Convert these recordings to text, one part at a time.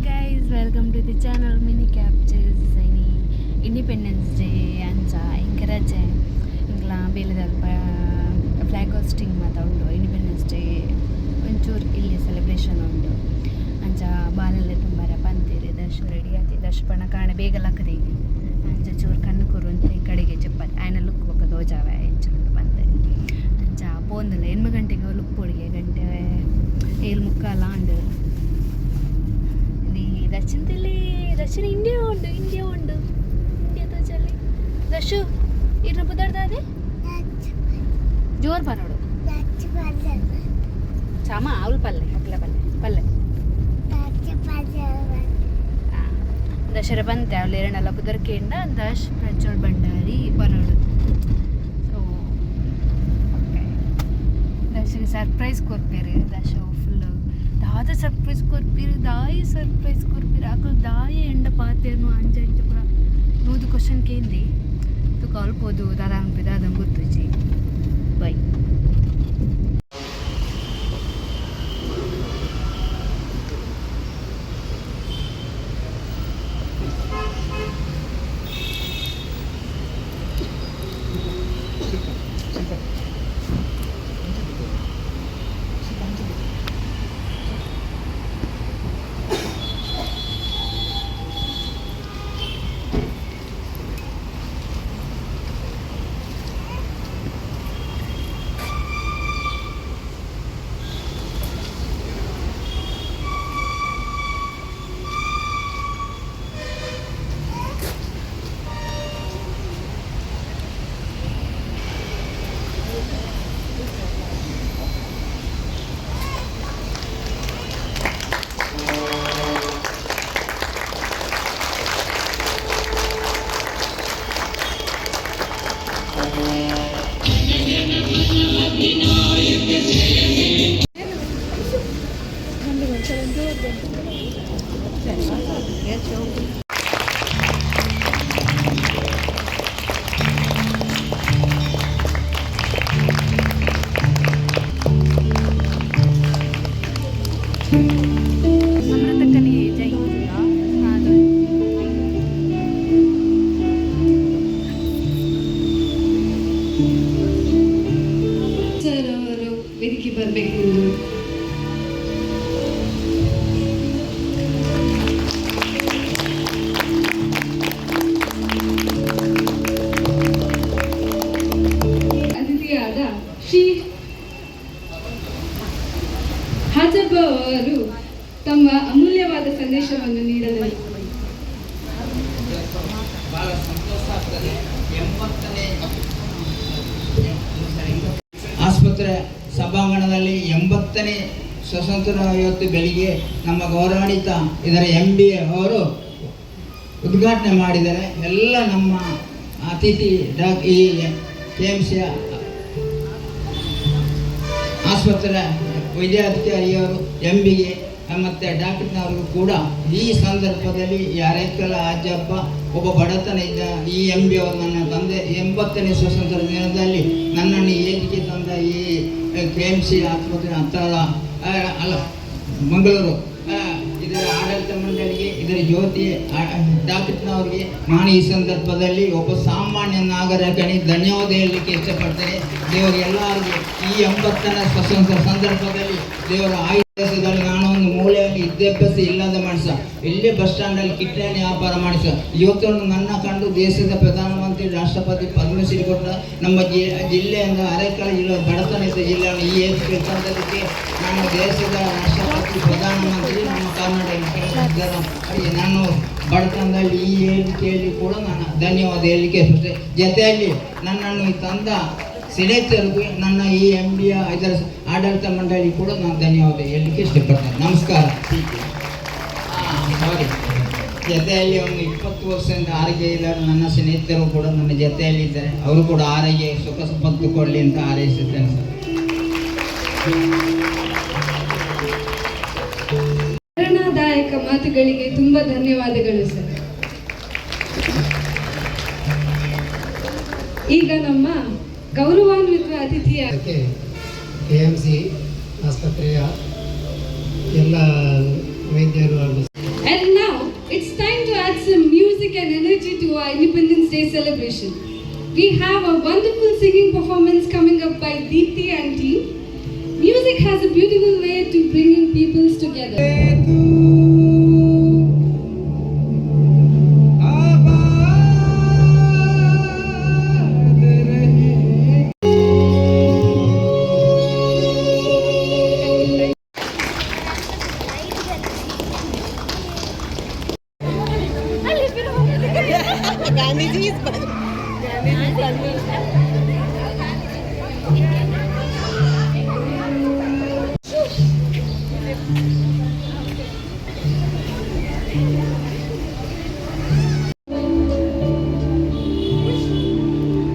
guys, welcome to the channel Mini Captures. Independence Day ಅಂಚ ಇಂಕ ರಜೆ ಇಂಕ್ಲ ಬೇಲೆದಲ್ಪ flag hosting ಮಾತ ಉಂಡು. ಇಂಡಿಪೆಂಡೆನ್ಸ್ ಡೇ ಒಂಚೂರು ಇಲ್ಲಿ ಸೆಲೆಬ್ರೇಷನ್ ಉಂಡು ಅಂಚ ಬಾಲೆಲ್ಲ ತುಂಬಾರ ಪಂತೀರಿ ದರ್ಶು ರೆಡಿ ಆತಿ ದರ್ಶಪಣ ಕಾಣ ಬೇಗ ಲಕ್ಕದಿ ಅಂಚ ಚೂರು ಕಣ್ಣು ಕೂರುಂತ ಈ ಕಡೆಗೆ ಚಪ್ಪತ್ ಆಯ್ನ ಲುಕ್ ಹೋಗ ದೋಜಾವ ಎಂಚುಂಡು ಬಂದೆ ಅಂಚ ಪೋಂದಿಲ್ಲ 8 ಗಂಟೆಗೆ ಲುಕ್ ಪೊಡಿಗೆ ಗಂಟೆ 7:45 ಆಂಡು ದರ್ಶನ ಇಂಡಿಯಾ ಉಂಡು ಇಂಡಿಯಾ ತೋಜಲ್ಲಿ ದರ್ಶು ಇರ್ನ ಬುದಾಡ್ದೆ ಜೋರ್ ಬರೋಡು ಚಾಮ ಅವಳು ಪಲ್ಲೆ ದಶರ ಬಂತೆ ಅವಳು ಎರಡೆಲ್ಲ ಬುದರ್ಕೆಂಡ ದಶ್ ಪ್ರಜ್ವಲ್ ಭಂಡಾರಿ ಬರೋಡು. ಸೊ ದಶಗೆ ಸರ್ಪ್ರೈಸ್ ಕೊರ್ಪೇರು ದಶ ಫುಲ್ ದಾದ ಸರ್ಪ್ರೈಸ್ ಕೊರ್ಪೀರು ದಾಯಿ ಸರ್ಪ್ರೈಸ್ ಕೊರ್ಪೀರು ಆಕಳು ದಾಯಿ ಎಂಡ ಪಾತೇನು ಅಂಜ ಪೂರ ನೂದು ಕ್ವಶನ್ ಕೇಂದಿ ತು ಕಲ್ಪೋದು ದಾದ ಅನ್ಪಿದ ಅದಂಗೆ ಗೊತ್ತುಜಿ ಬೈ. ವೇದಿಕೆ ಬರಬೇಕು. ಅತಿಥಿಯಾದ ಶ್ರೀ ಹಾಜಬ್ಬ ಅವರು ತಮ್ಮ ಅಮೂಲ್ಯವಾದ ಸಂದೇಶವನ್ನು ನೀಡಲು ಬಹಳ ಸಂತೋಷ ಆಗ್ತದೆ. 80ನೇ ಆಸ್ಪತ್ರೆ ಸಭಾಂಗಣದಲ್ಲಿ 80ನೇ ಸ್ವಾತಂತ್ರ್ಯ ಇವತ್ತು ಬೆಳಿಗ್ಗೆ ನಮ್ಮ ಗೌರವಾನ್ವಿತ ಇದರ MB ಅವರು ಉದ್ಘಾಟನೆ ಮಾಡಿದ್ದಾರೆ. ಎಲ್ಲ ನಮ್ಮ ಅತಿಥಿ ಈ KMC ಆಸ್ಪತ್ರೆ ವೈದ್ಯಾಧಿಕಾರಿಯವರು MBಗೆ ಮತ್ತು ಡಾಕ್ಟರ್ನವ್ರಿಗೂ ಕೂಡ ಈ ಸಂದರ್ಭದಲ್ಲಿ ಯಾರೈಕಲ ಅಜ್ಜಪ್ಪ ಒಬ್ಬ ಬಡತನ ಇದ್ದ ಈ MB ಅವರು ನನ್ನ ತಂದೆ 80ನೇ ಸ್ವಾತಂತ್ರ್ಯ ದಿನದಲ್ಲಿ ನನ್ನನ್ನು ಏದಿಕೆ ತಂದ ಈ KMC ಆಸ್ಪತ್ರೆ ಹತ್ತಿರ ಅಲ್ಲ ಮಂಗಳೂರು ಇದರ ಆಡಳಿತ ಮಂಡಳಿಗೆ ಇದರ ಜ್ಯೋತಿ ಡಾಕ್ಟರ್ನವ್ರಿಗೆ ನಾನು ಈ ಸಂದರ್ಭದಲ್ಲಿ ಒಬ್ಬ ಸಾಮಾನ್ಯ ನಾಗರಿಕನಿಗೆ ಧನ್ಯವಾದ ಹೇಳಲಿಕ್ಕೆ ಇಷ್ಟಪಡ್ತೇನೆ. ದೇವರು ಎಲ್ಲರಿಗೂ ಈ 80ನೇ ಸ್ವಾತಂತ್ರ್ಯ ಸಂದರ್ಭದಲ್ಲಿ ದೇವರ ದೇಶದಲ್ಲಿ ನಾನು ಒಂದು ಮೂಲೆಯಲ್ಲಿ ವಿದ್ಯಾಭ್ಯಾಸ ಇಲ್ಲದ ಮನುಷ್ಯ, ಇಲ್ಲೇ ಬಸ್ ಸ್ಟ್ಯಾಂಡಲ್ಲಿ ಕಿಟ್ಟಣಿ ವ್ಯಾಪಾರ ಮಾಡಿಸ ಇವತ್ತು ನನ್ನ ಕಂಡು ದೇಶದ ಪ್ರಧಾನಮಂತ್ರಿ ರಾಷ್ಟ್ರಪತಿ ಪದ್ಮಶ್ರೀ ಕೊಟ್ಟ ನಮ್ಮ ಜಿಲ್ಲೆಯಿಂದ ಅರೆಕಳ ಜಿಲ್ಲೆ ಬಡತನದ ಜಿಲ್ಲೆಯನ್ನು ಈ ತಂದದಕ್ಕೆ ನಮ್ಮ ದೇಶದ ರಾಷ್ಟ್ರಪತಿ ಪ್ರಧಾನಮಂತ್ರಿ ನಮ್ಮ ಕರ್ನಾಟಕ ನಾನು ಬಡತನದಲ್ಲಿ ಈ ಹೇಳಿಕೆಯಲ್ಲಿ ಕೂಡ ನಾನು ಧನ್ಯವಾದ ಹೇಳಲಿಕ್ಕೆ ಇಷ್ಟಪಡ್ತೇನೆ. ಜೊತೆಯಲ್ಲಿ ನನ್ನನ್ನು ತಂದ ಸಿನೇಚರ್ಗೂ ನನ್ನ ಈ MBಯ ಇದರ ಆಡಳಿತ ಮಂಡಳಿ ಕೂಡ ನಾನು ಧನ್ಯವಾದ ಹೇಳಲಿಕ್ಕೆ ಇಷ್ಟಪಡ್ತೇನೆ. ನಮಸ್ಕಾರ. ಸಾರಿ, ಜೊತೆಯಲ್ಲಿ ಒಂದು 20 ವರ್ಷದಿಂದ ಆರೋಗ್ಯ ಇಲ್ಲ ನನ್ನ ಸ್ನೇಹಿತರು ಕೂಡ ನನ್ನ ಜೊತೆಯಲ್ಲಿ ಇದ್ದಾರೆ. ಅವರು ಕೂಡ ಆರೋಗ್ಯ ಸುಖ ಸಂಪತ್ತು ಕೊಡಲಿ ಅಂತ ಹಾರೈಸುತ್ತೇನೆ ಸರ್. ಪ್ರೇರಣಾದಾಯಕ ಮಾತುಗಳಿಗೆ ತುಂಬ ಧನ್ಯವಾದಗಳು ಸರ್. ಈಗ ನಮ್ಮ ಗೌರವಾನ್ವಿತ ಅತಿಥಿಯ KMC ಆಸ್ಪತ್ರೆಯ ಎಲ್ಲ ವೈದ್ಯರು ಹಾಗೂ music and energy to our Independence Day celebration. We have a wonderful singing performance coming up by Deepthi and team. Music has a beautiful way to bringing peoples together.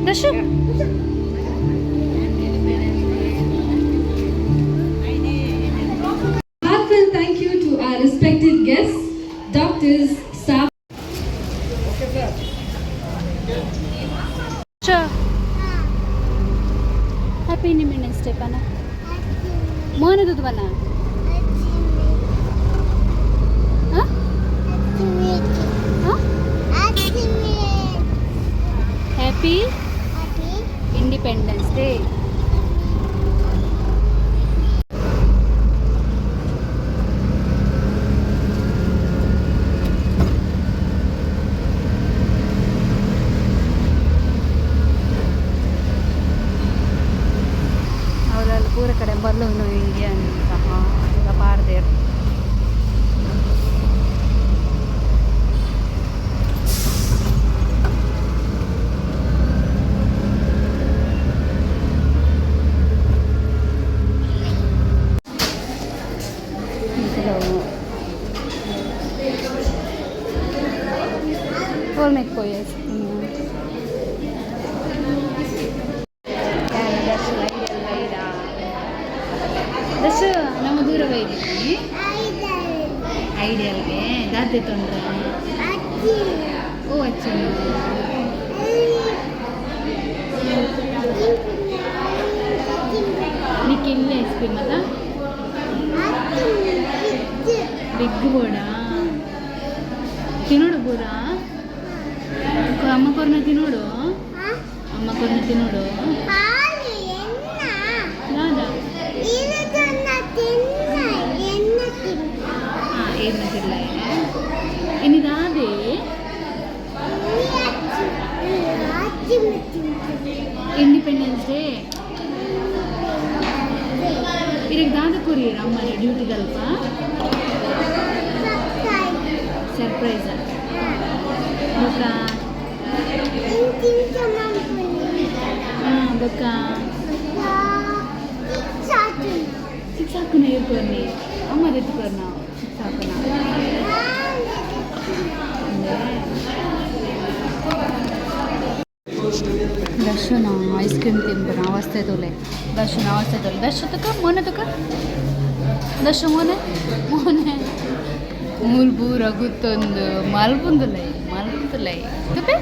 Dashu. Heartfelt thank you to our respected guests, doctors, staff. Happy Independence Day, Pana. Mana tu Pana? Huh? Huh? Happy Independence Day. ಅವರಲ್ಲಿ ಪೂರ ಕಡೆ ಬಲ್ಲೂನು ಹಿಂಗೆ ಅಂತ ಎಲ್ಲ ಪಾಡ್ದೇರು Olmek koyuyoruz. Dashu, ನಮ್ಮ ದೂರವೇ ಇದ್ದೀವಿ ಐಡಿಯಲ್ಗೆ ದಾತೆ ತೊಂದರೆ ಓ ಅಚ್ಚಿ నీకు ఇల్లు ఐస్ క్రీమ్ కదా బిగ్ బోర్డా తినోడు బూరా అమ్మ కొరన తినోడు అమ్మ కొరన తినోడు ಏನಿಲ್ಲ ಏನಿದಾದೆ ಇಂಡಿಪೆಂಡೆನ್ಸ್ ಡೇ ಇದಕ್ಕೆ ದಾದ ಕೊರಿಯರ್ ಅಮ್ಮನ ಡ್ಯೂಟಿಗಲ್ಪ ಸರ್ಪ್ರೈಸ್ ಬೊಕ್ಕ ಬೊಕ್ಕ ಸಿಕ್ಸ್ ಹಾಕುನ ಇರ್ಕೊರ್ನಿ ಅಮ್ಮ ಎತ್ಕೊರ್ ನಾವು ಸಿಕ್ಸ್ ಹಾಕುನ ದರ್ಶನ ಐಸ್ ಕ್ರೀಮ್ ತಿನ್ಬಿಡ ಅವಸ್ಥೆ ತೋಲೆ ದರ್ಶನ ಅವಸ್ಥೆ ತೋಲೆ ದರ್ಶ ತಕ ಮೊನ್ನೆ ತಕ ದರ್ಶ ಮೊನ್ನೆ ಮೊನ್ನೆ ಮೂಲ್ಬೂರ ಗುತ್ತೊಂದು ಮಲ್ಪುಂದುಲೈ ಮಲ್ಪುಂದುಲೈ ತಪ್ಪೆ